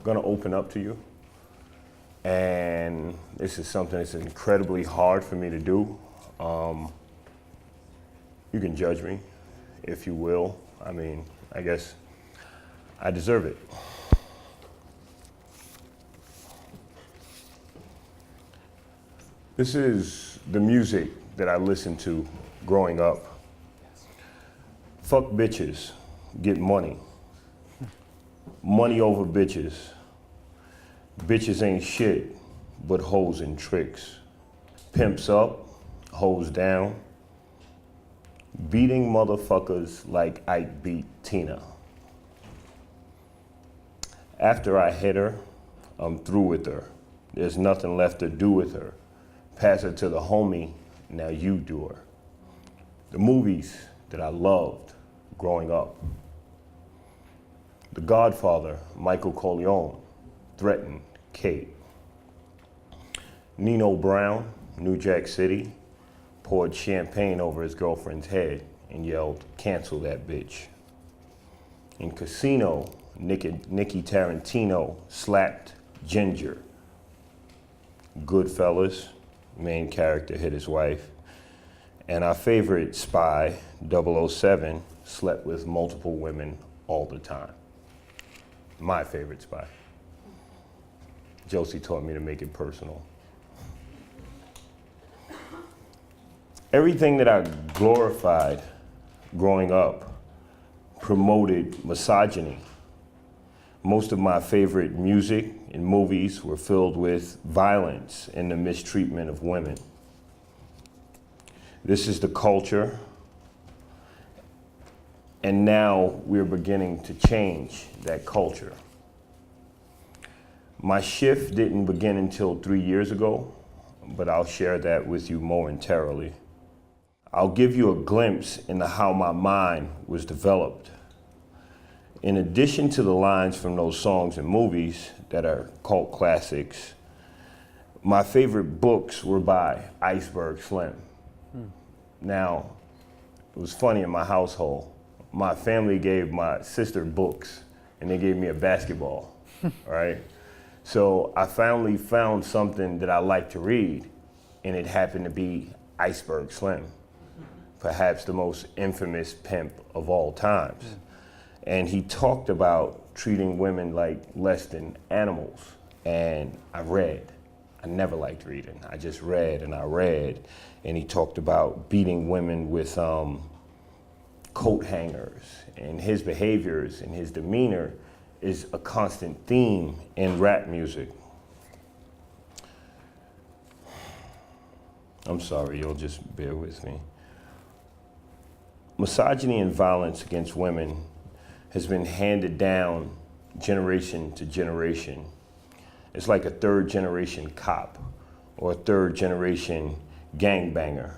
gonna open up to you. And this is something that's incredibly hard for me to do. You can judge me, if you will. I mean, I guess I deserve it. This is the music that I listened to growing up. Fuck bitches, get money. Money over bitches. Bitches ain't shit, but hoes and tricks. Pimps up, hoes down. Beating motherfuckers like Ike beat Tina. After I hit her, I'm through with her. There's nothing left to do with her. Pass her to the homie, now you do her. The movies that I loved growing up. The Godfather, Michael Corleone, threatened Kate. Nino Brown, New Jack City, poured champagne over his girlfriend's head and yelled, "Cancel that bitch." In Casino, Nicky Tarantino slapped Ginger. Goodfellas, main character hit his wife. And our favorite spy, 007, slept with multiple women all the time. My favorite spy. Josie taught me to make it personal. Everything that I glorified growing up promoted misogyny. Most of my favorite music and movies were filled with violence and the mistreatment of women. This is the culture, and now we're beginning to change that culture. My shift didn't begin until 3 years ago, but I'll share that with you momentarily. I'll give you a glimpse into how my mind was developed. In addition to the lines from those songs and movies that are cult classics, my favorite books were by Iceberg Slim. Now, it was funny in my household. My family gave my sister books and they gave me a basketball, right? So I finally found something that I like to read, and it happened to be Iceberg Slim, perhaps the most infamous pimp of all times. And he talked about treating women like less than animals. And I read. I never liked reading. I just read and I read. And he talked about beating women with coat hangers. And his behaviors and his demeanor is a constant theme in rap music. I'm sorry, you'll just bear with me. Misogyny and violence against women has been handed down generation to generation. It's like a third generation cop or a third generation gangbanger.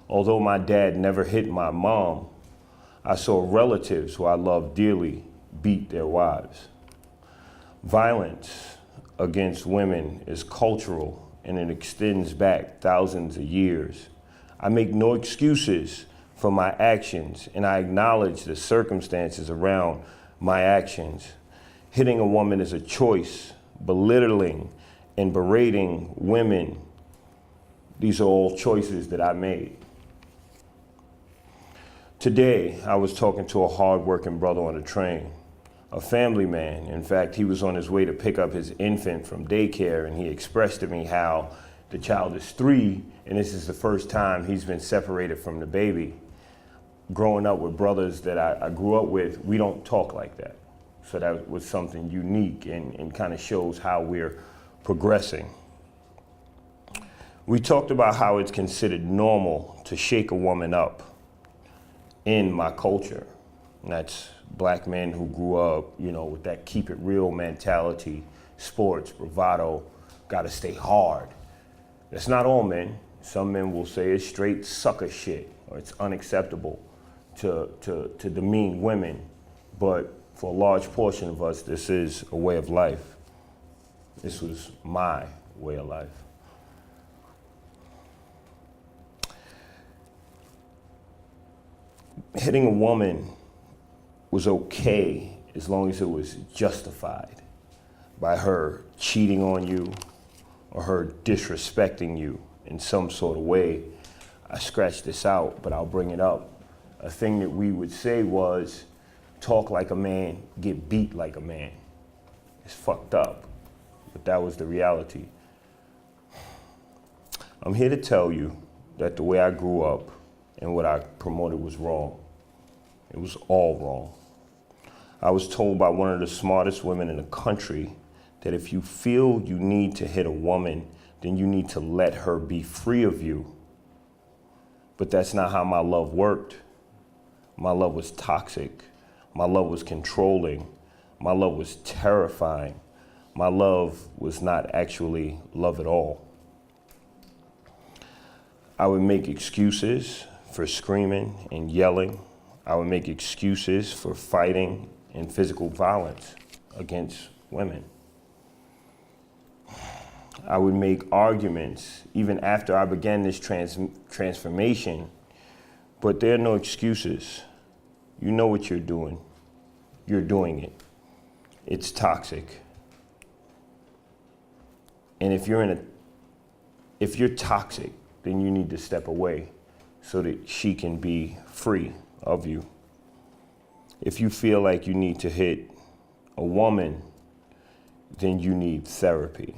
Although my dad never hit my mom, I saw relatives who I loved dearly beat their wives. Violence against women is cultural and it extends back thousands of years. I make no excuses for my actions, and I acknowledge the circumstances around my actions. Hitting a woman is a choice. Belittling and berating women, these are all choices that I made. Today, I was talking to a hard-working brother on a train, a family man. In fact, he was on his way to pick up his infant from daycare, and he expressed to me how the child is 3, and this is the first time he's been separated from the baby. Growing up with brothers that I grew up with, we don't talk like that. So that was something unique and kind of shows how we're progressing. We talked about how it's considered normal to shake a woman up in my culture. And that's black men who grew up, with that keep it real mentality, sports, bravado, gotta stay hard. That's not all men. Some men will say it's straight sucker shit, or it's unacceptable to demean women. But for a large portion of us, this is a way of life. This was my way of life. Hitting a woman was okay as long as it was justified. by her cheating on you or her disrespecting you in some sort of way. I scratched this out, but I'll bring it up. A thing that we would say was, talk like a man, get beat like a man. It's fucked up, but that was the reality. I'm here to tell you that the way I grew up and what I promoted was wrong. It was all wrong. I was told by one of the smartest women in the country that if you feel you need to hit a woman, then you need to let her be free of you. But that's not how my love worked. My love was toxic. My love was controlling. My love was terrifying. My love was not actually love at all. I would make excuses for screaming and yelling. I would make excuses for fighting and physical violence against women. I would make arguments even after I began this transformation, but there are no excuses. You know what you're doing. You're doing it. It's toxic. And if you're toxic, then you need to step away so that she can be free of you. If you feel like you need to hit a woman, then you need therapy.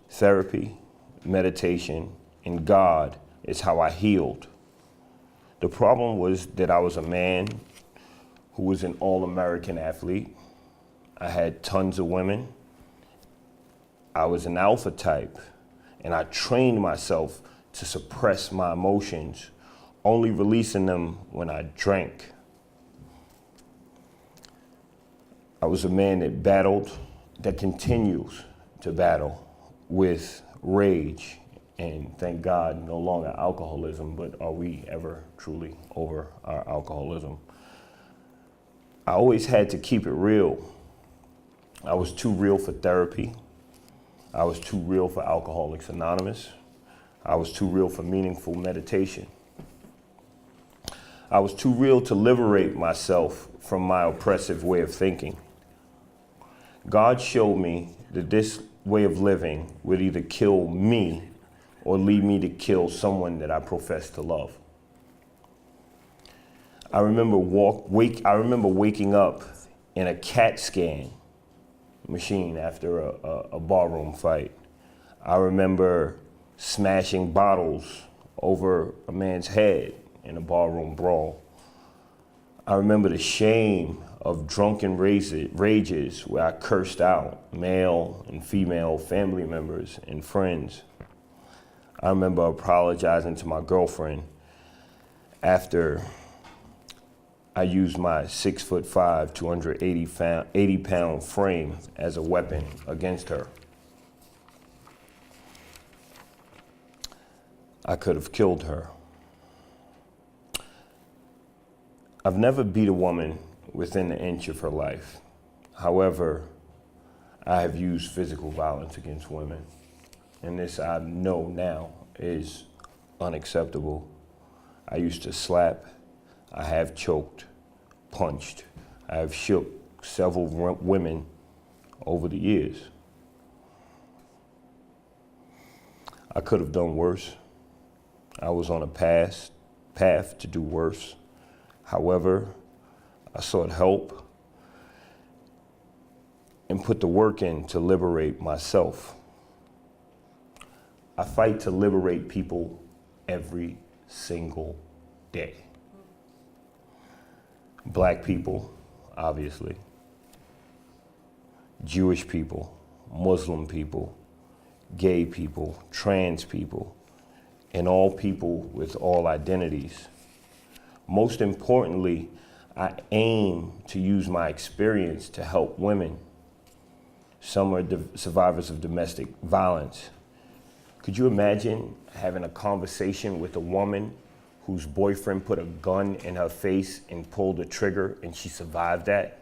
Therapy, meditation, and God is how I healed. The problem was that I was a man who was an all-American athlete. I had tons of women. I was an alpha type, and I trained myself to suppress my emotions, only releasing them when I drank. I was a man that battled, that continues to battle with rage, and thank God, no longer alcoholism, but are we ever truly over our alcoholism? I always had to keep it real. I was too real for therapy. I was too real for Alcoholics Anonymous. I was too real for meaningful meditation. I was too real to liberate myself from my oppressive way of thinking. God showed me that this way of living would either kill me or lead me to kill someone that I profess to love. I remember waking up in a CAT scan machine after a barroom fight. I remember smashing bottles over a man's head in a barroom brawl. I remember the shame of drunken rages where I cursed out male and female family members and friends. I remember apologizing to my girlfriend after I used my 6'5", 280-pound frame as a weapon against her. I could have killed her. I've never beat a woman within an inch of her life. However, I have used physical violence against women. And this I know now is unacceptable. I used to slap, I have choked, punched, I have shook several women over the years. I could have done worse. I was on a path to do worse. However, I sought help and put the work in to liberate myself. I fight to liberate people every single day. Black people, obviously. Jewish people, Muslim people, gay people, trans people, and all people with all identities. Most importantly, I aim to use my experience to help women. Some are survivors of domestic violence. Could you imagine having a conversation with a woman whose boyfriend put a gun in her face and pulled the trigger and she survived that?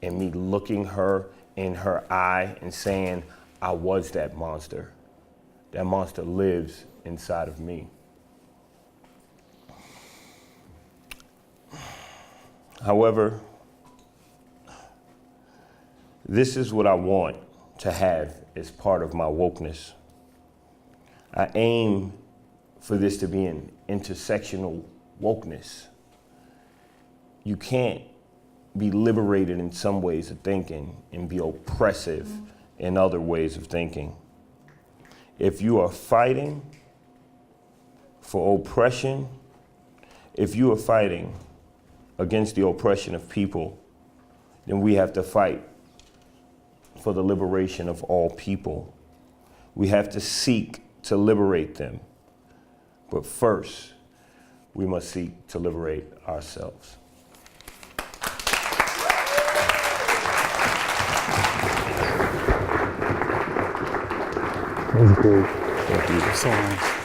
And me looking her in her eye and saying, I was that monster. That monster lives inside of me. However, This is what I want to have as part of my wokeness. I aim for this to be an intersectional wokeness. You can't be liberated in some ways of thinking and be oppressive in other ways of thinking. If you are fighting for oppression, if you are fighting against the oppression of people, then we have to fight for the liberation of all people. We have to seek to liberate them. But first, we must seek to liberate ourselves. That's great. Thank you. So nice.